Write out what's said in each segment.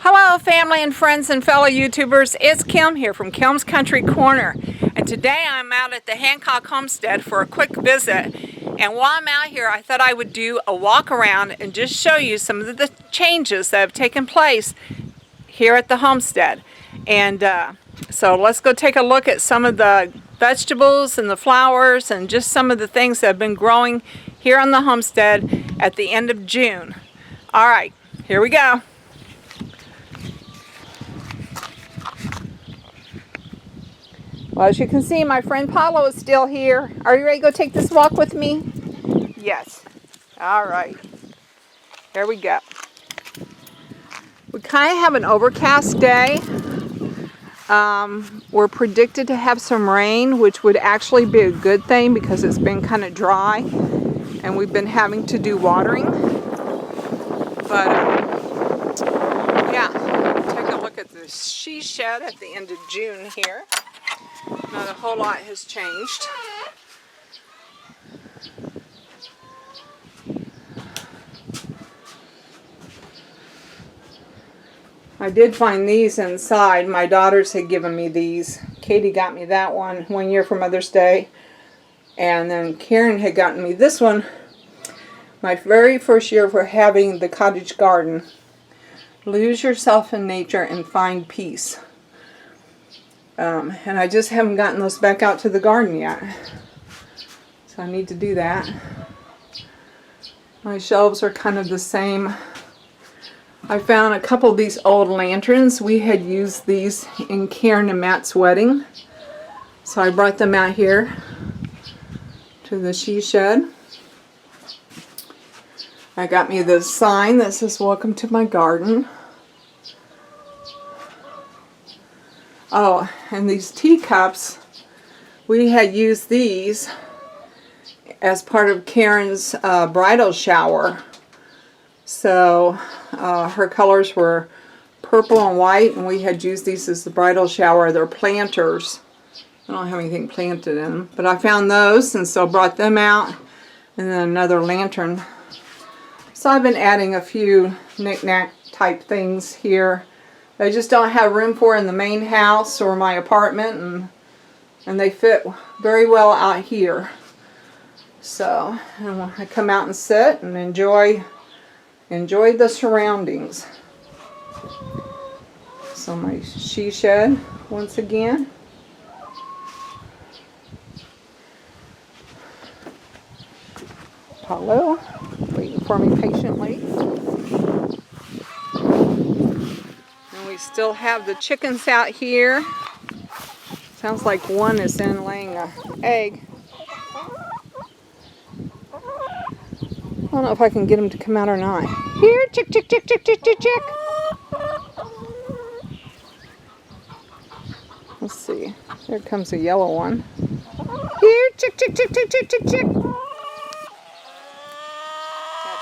Hello family and friends and fellow YouTubers, it's Kim here from Kim's Country Corner, and today I'm out at the Hancock Homestead for a quick visit. And while I'm out here, I thought I would do a walk around and just show you some of the changes that have taken place here at the homestead. And so let's go take a look at some of the vegetables and the flowers and just some of the things that have been growing here on the homestead at the end of June. Alright, here we go. Well, as you can see, my friend Paulo is still here. Are you ready to go take this walk with me? Yes. All right. Here we go. We kind of have an overcast day. We're predicted to have some rain, which would actually be a good thing because it's been kind of dry and we've been having to do watering. But yeah, take a look at the she shed at the end of June here. Not a whole lot has changed. I did find these inside. My daughters had given me these. Katie got me that one year for Mother's Day. And then Karen had gotten me this one my very first year for having the Cottage Garden. Lose yourself in nature and find peace. And I just haven't gotten those back out to the garden yet. So I need to do that. My shelves are kind of the same. I found a couple of these old lanterns. We had used these in Karen and Matt's wedding. So I brought them out here to the she shed. I got me this sign that says "Welcome to my garden." Oh, and these teacups, we had used these as part of Karen's bridal shower. So her colors were purple and white, and we had used these as the bridal shower. They're planters. I don't have anything planted in them, but I found those, and so I brought them out, and then another lantern. So I've been adding a few knick-knack type things here. I just don't have room for in the main house or my apartment, and they fit very well out here. So I come out and sit and enjoy the surroundings. So my she shed once again. Paulo waiting for me patiently. We still have the chickens out here. Sounds like one is in laying an egg. I don't know if I can get him to come out or not. Here, chick, chick, chick, chick, chick, chick, chick. Let's see. There comes a yellow one. Here, chick, chick, chick, chick, chick, chick, chick. After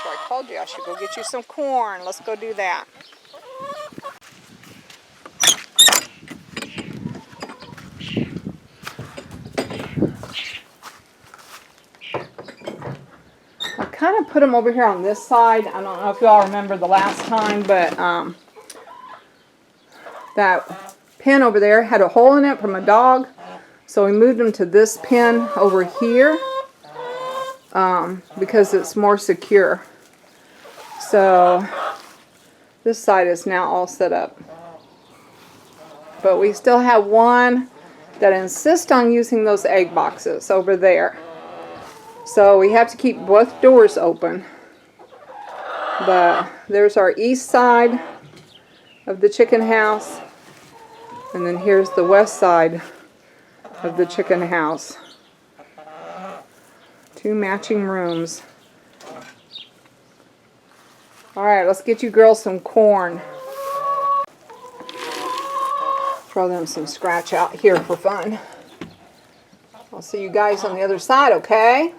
I told you I should go get you some corn. Let's go do that. Kind of put them over here on this side. I don't know if you all remember the last time, but that pen over there had a hole in it from a dog, so we moved them to this pen over here because it's more secure. So this side is now all set up, but we still have one that insists on using those egg boxes over there. So we have to keep both doors open. But there's our east side of the chicken house. And then here's the west side of the chicken house. Two matching rooms. Alright, let's get you girls some corn. Throw them some scratch out here for fun. I'll see you guys on the other side, okay?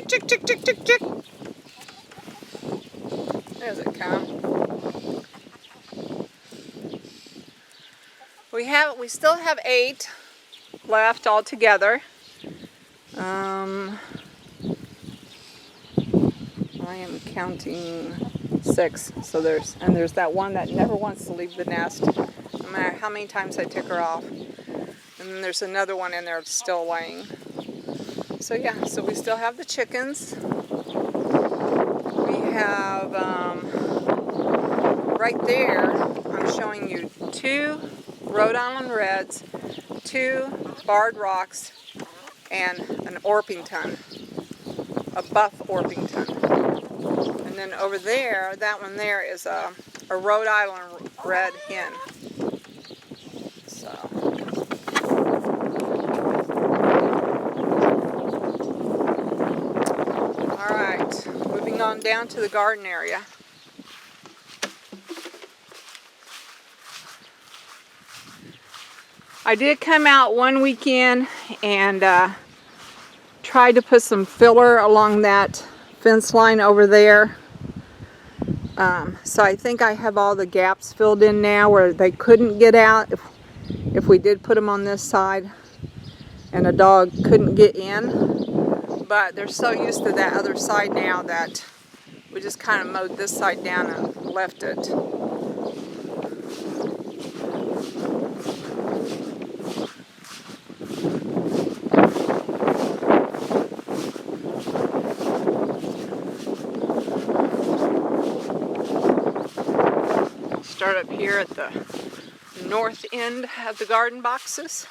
Chick, chick, chick, chick, chick. There's it come. We still have 8 left altogether. I am counting 6. So there's that one that never wants to leave the nest, no matter how many times I take her off. And then there's another one in there still laying. So yeah, so we still have the chickens. We have, right there, I'm showing you 2 Rhode Island Reds, 2 Barred Rocks, and an Orpington, a buff Orpington. And then over there, that one there is a Rhode Island Red hen. So. Alright, moving on down to the garden area. I did come out one weekend and tried to put some filler along that fence line over there. So I think I have all the gaps filled in now where they couldn't get out if we did put them on this side and a dog couldn't get in. But they're so used to that other side now that we just kind of mowed this side down and left it. Start up here at the north end of the garden boxes.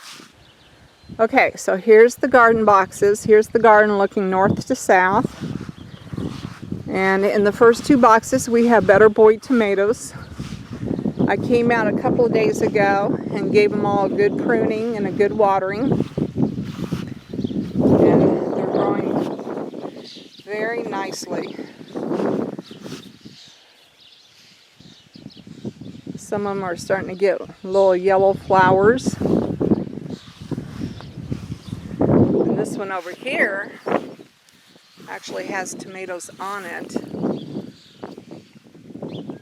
Okay, so here's the garden boxes. Here's the garden looking north to south. And in the first 2 boxes we have Better Boy tomatoes. I came out a couple of days ago and gave them all a good pruning and a good watering. And they're growing very nicely. Some of them are starting to get little yellow flowers. And this one over here actually has tomatoes on it.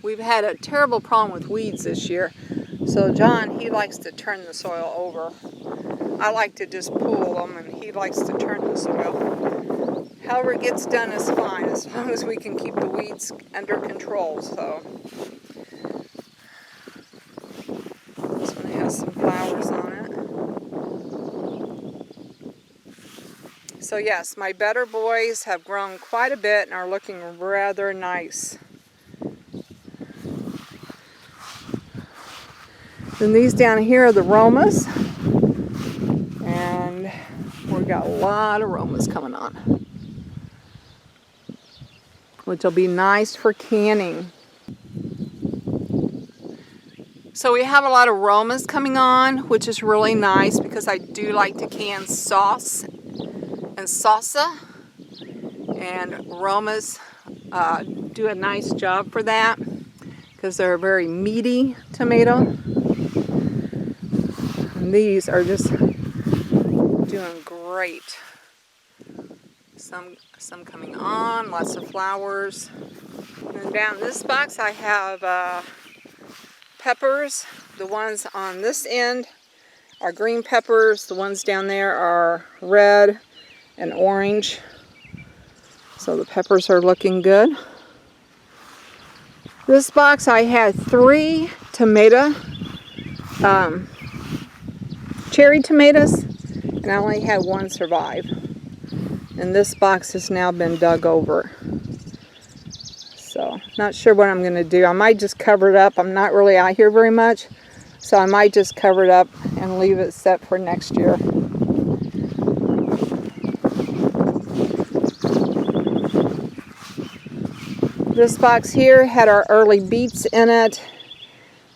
We've had a terrible problem with weeds this year. So John, he likes to turn the soil over. I like to just pull them and he likes to turn the soil. However it gets done is fine as long as we can keep the weeds under control. So this one has some flowers on it. So yes, my Better Boys have grown quite a bit and are looking rather nice. Then these down here are the Romas, and we've got a lot of Romas coming on, which will be nice for canning. So we have a lot of Romas coming on, which is really nice because I do like to can sauce and salsa, and Romas do a nice job for that because they're a very meaty tomato. And these are just doing great. Some coming on, lots of flowers. And then down this box I have peppers. The ones on this end are green peppers. The ones down there are red and orange. So the peppers are looking good. This box I had 3 cherry tomatoes, and I only had 1 survive. And this box has now been dug over. So, not sure what I'm going to do. I might just cover it up. I'm not really out here very much, so I might just cover it up and leave it set for next year. This box here had our early beets in it,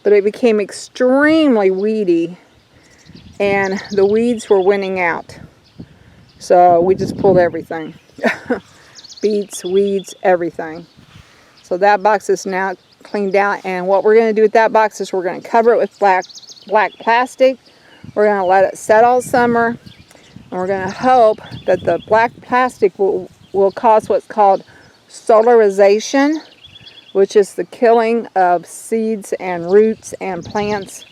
but it became extremely weedy, and the weeds were winning out. So we just pulled everything. Beets, weeds, everything. So that box is now cleaned out, and what we're going to do with that box is we're going to cover it with black plastic. We're going to let it set all summer, and we're going to hope that the black plastic will cause what's called solarization, which is the killing of seeds and roots and plants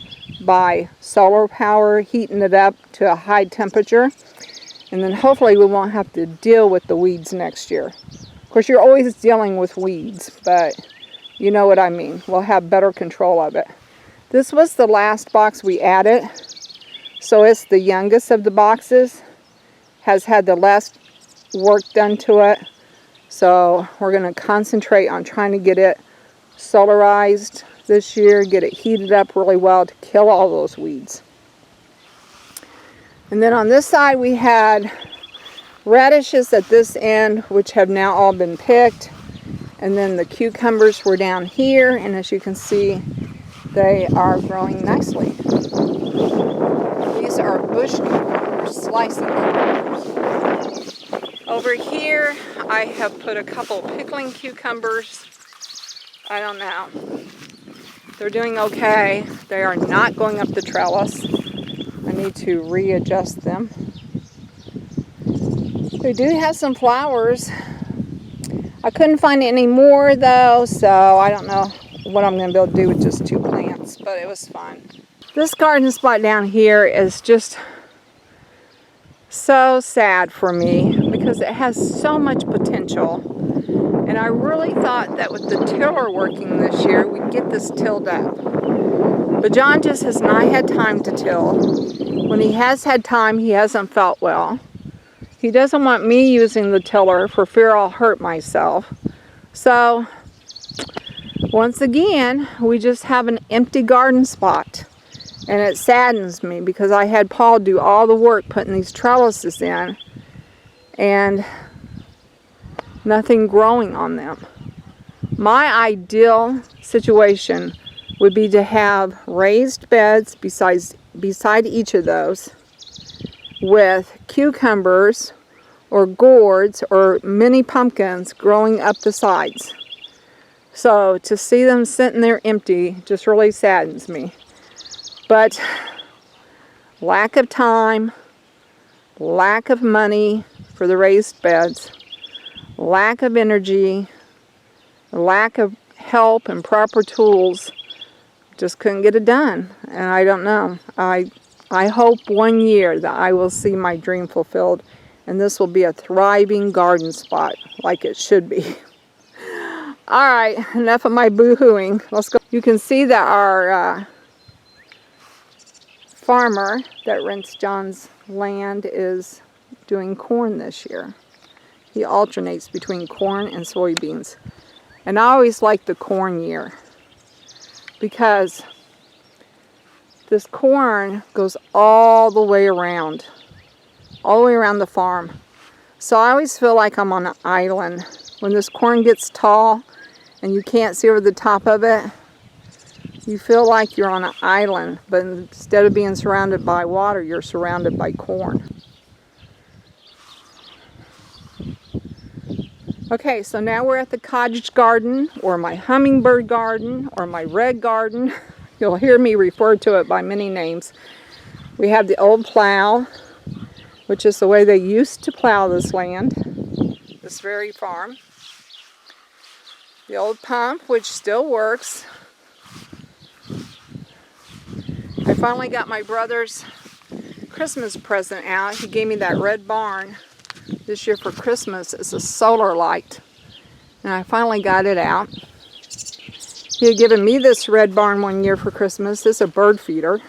by solar power, heating it up to a high temperature. And then hopefully we won't have to deal with the weeds next year. Of course, you're always dealing with weeds, but you know what I mean. We'll have better control of it. This was the last box we added, so it's the youngest of the boxes. Has had the less work done to it. So we're going to concentrate on trying to get it solarized this year, get it heated up really well to kill all those weeds. And then on this side we had radishes at this end, which have now all been picked. And then the cucumbers were down here, and as you can see, they are growing nicely. These are bush cucumbers, slicing cucumbers. Over here, I have put a couple pickling cucumbers. I don't know. They're doing okay. They are not going up the trellis. I need to readjust them. They do have some flowers. I couldn't find any more though, so I don't know what I'm going to be able to do with just 2 plants, but it was fun. This garden spot down here is just so sad for me because it has so much potential. And I really thought that with the tiller working this year, we'd get this tilled up. But John just has not had time to till. When he has had time, he hasn't felt well. He doesn't want me using the tiller for fear I'll hurt myself. So, once again, we just have an empty garden spot. And it saddens me because I had Paul do all the work putting these trellises in. And nothing growing on them. My ideal situation would be to have raised beds beside each of those with cucumbers or gourds or mini pumpkins growing up the sides. So to see them sitting there empty just really saddens me. But lack of time, lack of money for the raised beds, lack of energy, lack of help and proper tools, just couldn't get it done. And I don't know. I hope one year that I will see my dream fulfilled and this will be a thriving garden spot like it should be. Alright, enough of my boo-hooing. Let's go. You can see that our farmer that rents John's land is doing corn this year. He alternates between corn and soybeans. And I always like the corn year because this corn goes all the way around the farm. So I always feel like I'm on an island. When this corn gets tall and you can't see over the top of it, you feel like you're on an island, but instead of being surrounded by water, you're surrounded by corn. Okay, so now we're at the cottage garden, or my hummingbird garden, or my red garden. You'll hear me refer to it by many names. We have the old plow, which is the way they used to plow this land, this very farm. The old pump, which still works. I finally got my brother's Christmas present out. He gave me that red barn this year for Christmas. It's a solar light, and I finally got it out. He had given me this red barn one year for Christmas. It's a bird feeder.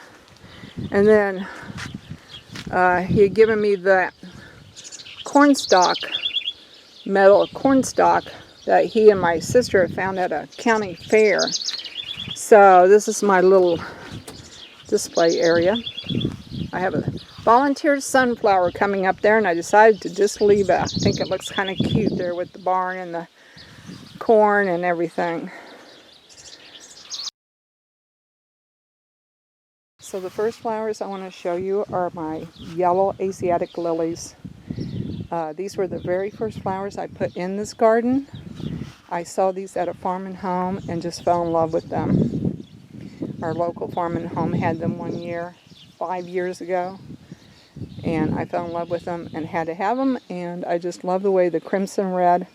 And then he had given me that cornstalk, metal cornstalk that he and my sister had found at a county fair. So this is my little display area. I have a volunteer sunflower coming up there, and I decided to just leave it. I think it looks kind of cute there with the barn and the corn and everything. So the first flowers I want to show you are my yellow Asiatic lilies. These were the very first flowers I put in this garden. I saw these at a farm and home and just fell in love with them. Our local farm and home had them one year, 5 years ago. And I fell in love with them and had to have them. And I just love the way the crimson red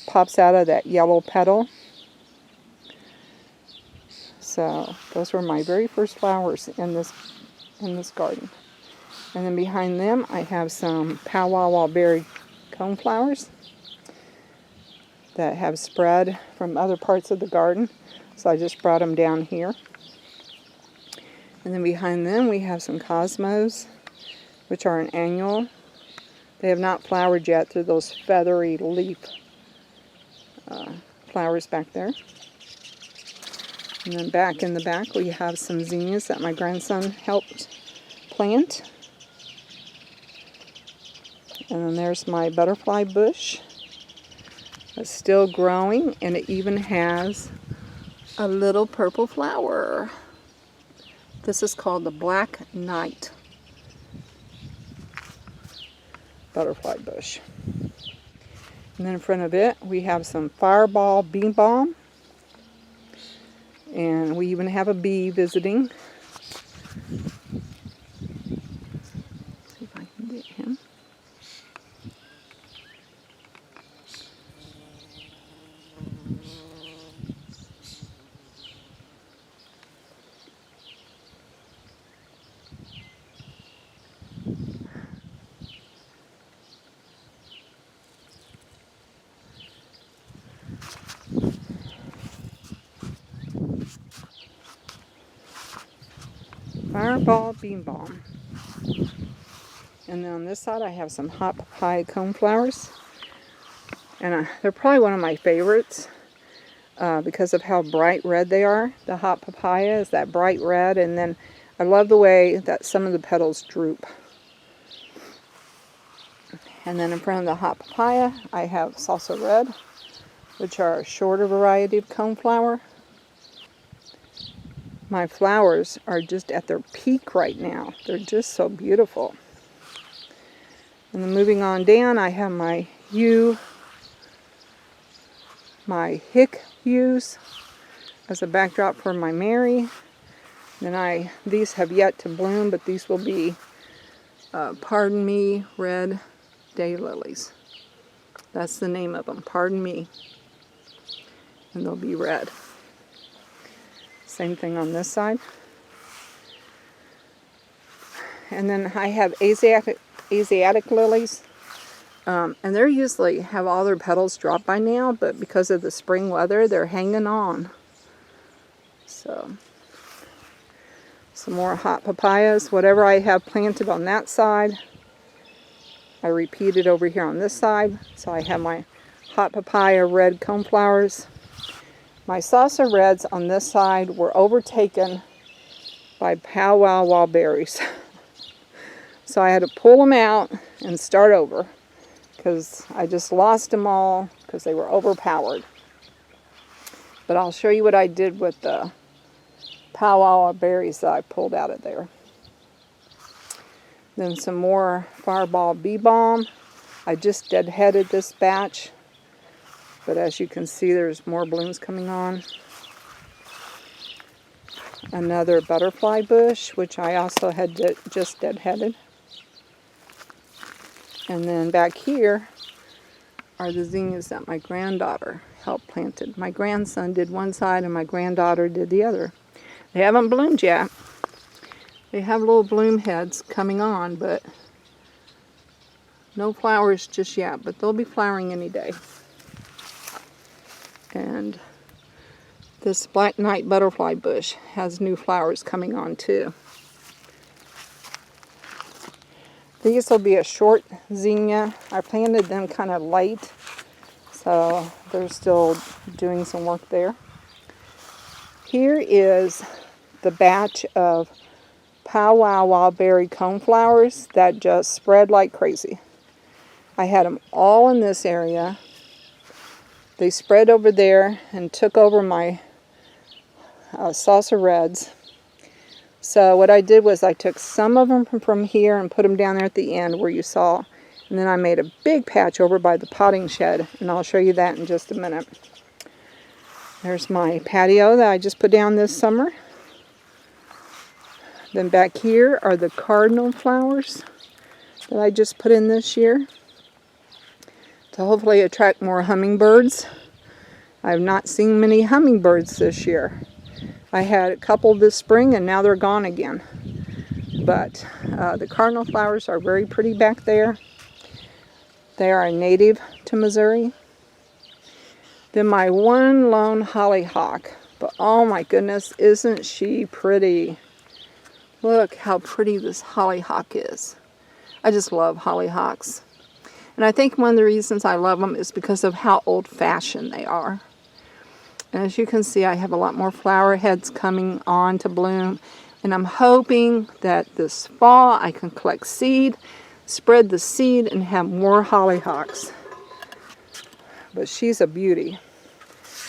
pops out of that yellow petal. So those were my very first flowers in this garden. And then behind them I have some powwow berry coneflowers that have spread from other parts of the garden. So I just brought them down here. And then behind them we have some cosmos, which are an annual. They have not flowered yet. They're those feathery leaf flowers back there. And then back in the back we have some zinnias that my grandson helped plant. And then there's my butterfly bush. It's still growing, and it even has a little purple flower. This is called the Black Knight butterfly bush. And then in front of it we have some fireball bee balm. And we even have a bee visiting. See if I can get him. Fireball bean balm. And then on this side I have some hot papaya coneflowers. And they're probably one of my favorites because of how bright red they are. The hot papaya is that bright red, and then I love the way that some of the petals droop. And then in front of the hot papaya I have salsa red, which are a shorter variety of coneflower. My flowers are just at their peak right now. They're just so beautiful. And then moving on down, I have my hick yews as a backdrop for my Mary. Then these have yet to bloom, but these will be, pardon me, red daylilies. That's the name of them, pardon me. And they'll be red. Same thing on this side. And then I have Asiatic lilies. And they're usually have all their petals dropped by now, but because of the spring weather, they're hanging on. So, some more hot papayas. Whatever I have planted on that side, I repeated over here on this side. So I have my hot papaya red coneflowers. My salsa reds on this side were overtaken by powwow berries. So I had to pull them out and start over because I just lost them all because they were overpowered. But I'll show you what I did with the powwow berries that I pulled out of there. Then some more fireball bee balm. I just deadheaded this batch. But as you can see, there's more blooms coming on. Another butterfly bush, which I also had just deadheaded. And then back here are the zinnias that my granddaughter helped planted. My grandson did one side and my granddaughter did the other. They haven't bloomed yet. They have little bloom heads coming on, but no flowers just yet. But they'll be flowering any day. And this Black Knight butterfly bush has new flowers coming on too. These will be a short zinnia. I planted them kind of late, so they're still doing some work there. Here is the batch of powwow berry coneflowers that just spread like crazy. I had them all in this area. They spread over there and took over my salsa reds. So what I did was I took some of them from here and put them down there at the end where you saw. And then I made a big patch over by the potting shed. And I'll show you that in just a minute. There's my patio that I just put down this summer. Then back here are the Cardinal Flowers that I just put in this year to hopefully attract more hummingbirds. I've not seen many hummingbirds this year. I had a couple this spring and now they're gone again. But the Cardinal Flowers are very pretty back there. They are a native to Missouri. Then my one lone hollyhock. But oh my goodness, isn't she pretty? Look how pretty this hollyhock is. I just love hollyhocks. And I think one of the reasons I love them is because of how old-fashioned they are. And as you can see, I have a lot more flower heads coming on to bloom. And I'm hoping that this fall I can collect seed, spread the seed, and have more hollyhocks. But she's a beauty.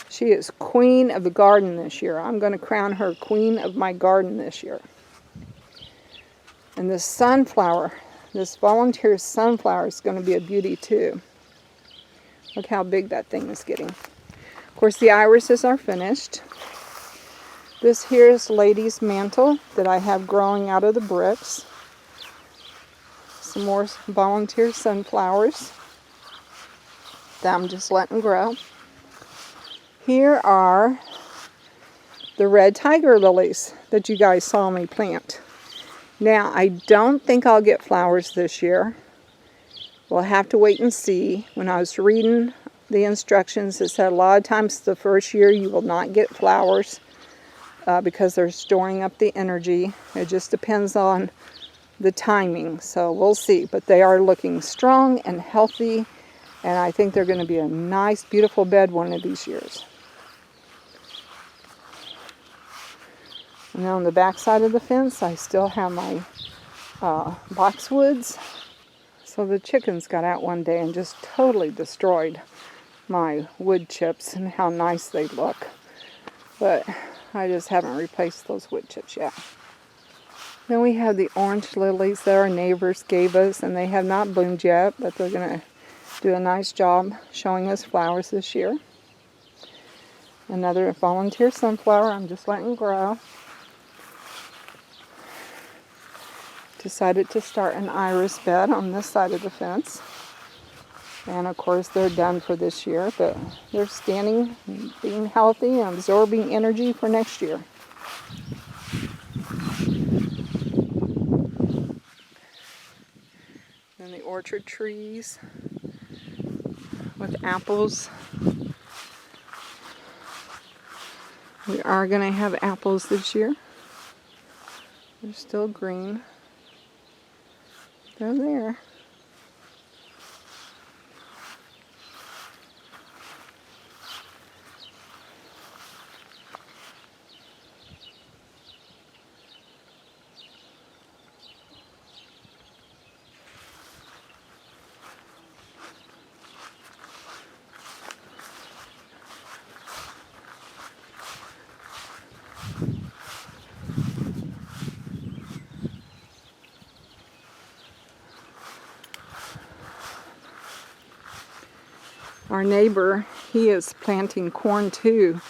She is queen of the garden this year. I'm going to crown her queen of my garden this year. And this sunflower, this volunteer sunflower is going to be a beauty too. Look how big that thing is getting. Of course, the irises are finished. This here is Lady's Mantle that I have growing out of the bricks. Some more volunteer sunflowers that I'm just letting grow. Here are the red Tiger Lilies that you guys saw me plant. Now, I don't think I'll get flowers this year. We'll have to wait and see. When I was reading the instructions, it said a lot of times the first year you will not get flowers because they're storing up the energy. It just depends on the timing, so we'll see. But they are looking strong and healthy, and I think they're going to be a nice, beautiful bed one of these years. And then on the back side of the fence, I still have my boxwoods. So the chickens got out one day and just totally destroyed my wood chips and how nice they look. But I just haven't replaced those wood chips yet. Then we have the orange lilies that our neighbors gave us, and they have not bloomed yet, but they're going to do a nice job showing us flowers this year. Another volunteer sunflower I'm just letting grow. Decided to start an iris bed on this side of the fence. And of course they're done for this year, but they're standing, being healthy, and absorbing energy for next year. Then the orchard trees with apples. We are going to have apples this year. They're still green. They're there. Our neighbor, he is planting corn too.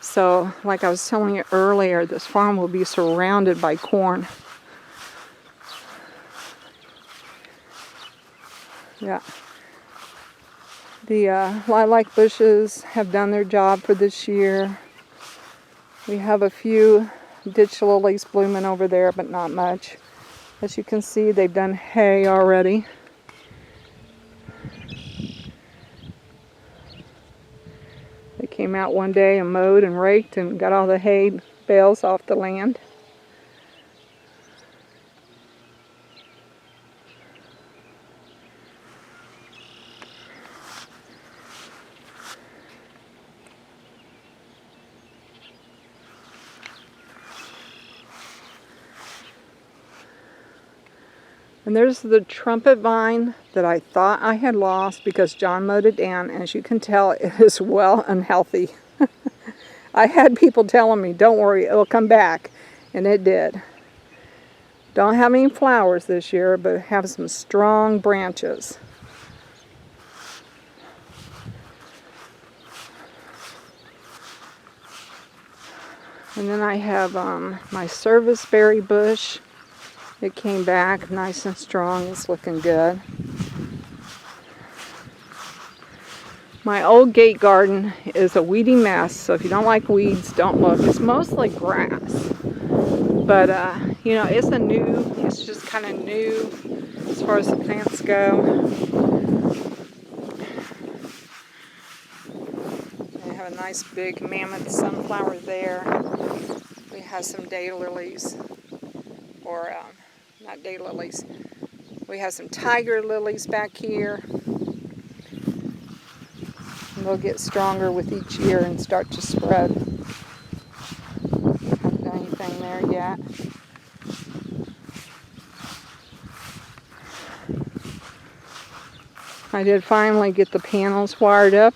So, like I was telling you earlier, this farm will be surrounded by corn. Yeah. The lilac bushes have done their job for this year. We have a few ditch lilies blooming over there, but not much. As you can see, they've done hay already. They came out one day and mowed and raked and got all the hay bales off the land. And there's the trumpet vine that I thought I had lost because John mowed it down. As you can tell, it is well unhealthy. I had people telling me, don't worry, it'll come back. And it did. Don't have any flowers this year, but have some strong branches. And then I have my serviceberry bush. It came back nice and strong. It's looking good. My old gate garden is a weedy mess, so if you don't like weeds, don't look. It's mostly grass. But, you know, it's just kind of new as far as the plants go. I have a nice big mammoth sunflower there. We have some daylilies, or not daylilies. We have some tiger lilies back here. And they'll get stronger with each year and start to spread. Haven't done anything there yet. I did finally get the panels wired up,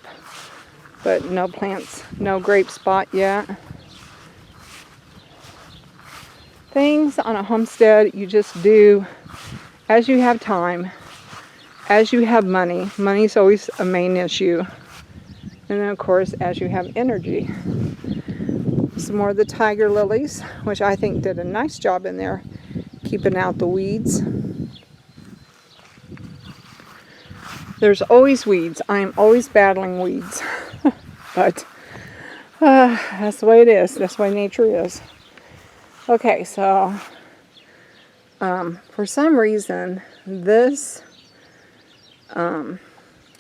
but no plants, no grape spot yet. Things on a homestead you just do as you have time, as you have money. Money's always a main issue. And then of course as you have energy. Some more of the tiger lilies, which I think did a nice job in there keeping out the weeds. There's always weeds. I'm always battling weeds. But that's the way it is. That's the way nature is. Okay, so for some reason this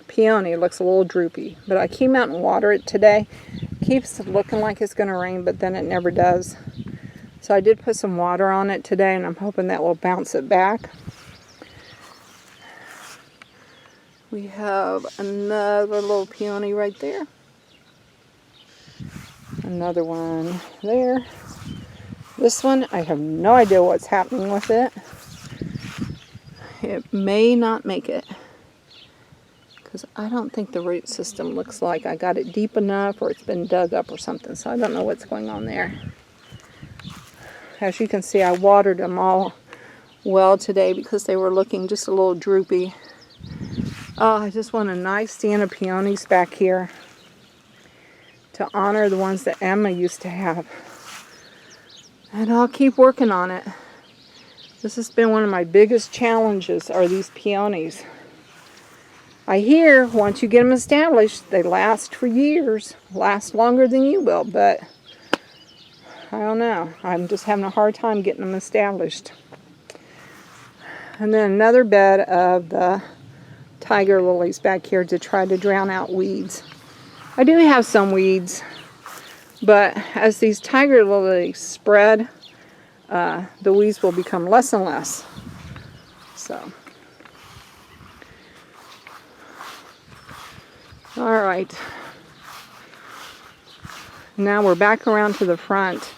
peony looks a little droopy, but I came out and watered it today. It keeps looking like it's going to rain, but then it never does. So I did put some water on it today, and I'm hoping that will bounce it back. We have another little peony right there. Another one there. This one, I have no idea what's happening with it. It may not make it, because I don't think the root system looks like I got it deep enough, or it's been dug up or something, so I don't know what's going on there. As you can see, I watered them all well today because they were looking just a little droopy. Oh, I just want a nice stand of peonies back here to honor the ones that Emma used to have. And I'll keep working on it. This has been one of my biggest challenges, are these peonies. I hear once you get them established, they last for years. Last longer than you will, but I don't know. I'm just having a hard time getting them established. And then another bed of the tiger lilies back here to try to drown out weeds. I do have some weeds, but as these tiger lilies spread, the weeds will become less and less. So, all right. Now we're back around to the front.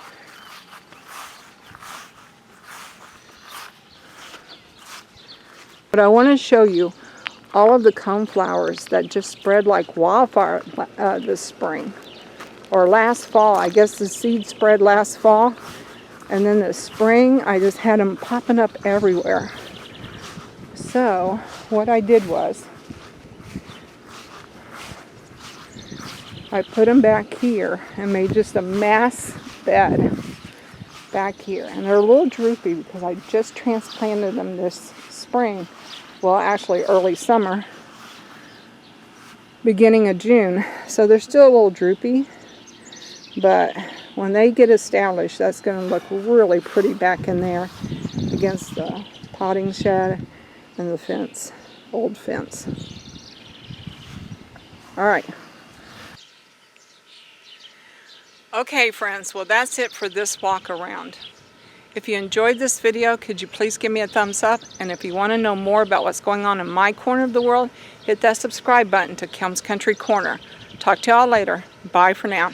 But I want to show you all of the coneflowers that just spread like wildfire this spring. Or last fall. I guess the seed spread last fall. And then this spring, I just had them popping up everywhere. So, what I did was, I put them back here and made just a mass bed back here. And they're a little droopy because I just transplanted them this spring. Well, actually early summer, beginning of June. So they're still a little droopy, but when they get established, that's going to look really pretty back in there against the potting shed and the fence, old fence. All right. Okay, friends, well, that's it for this walk around. If you enjoyed this video, could you please give me a thumbs up? And if you want to know more about what's going on in my corner of the world, hit that subscribe button to Kim's Country Corner. Talk to y'all later. Bye for now.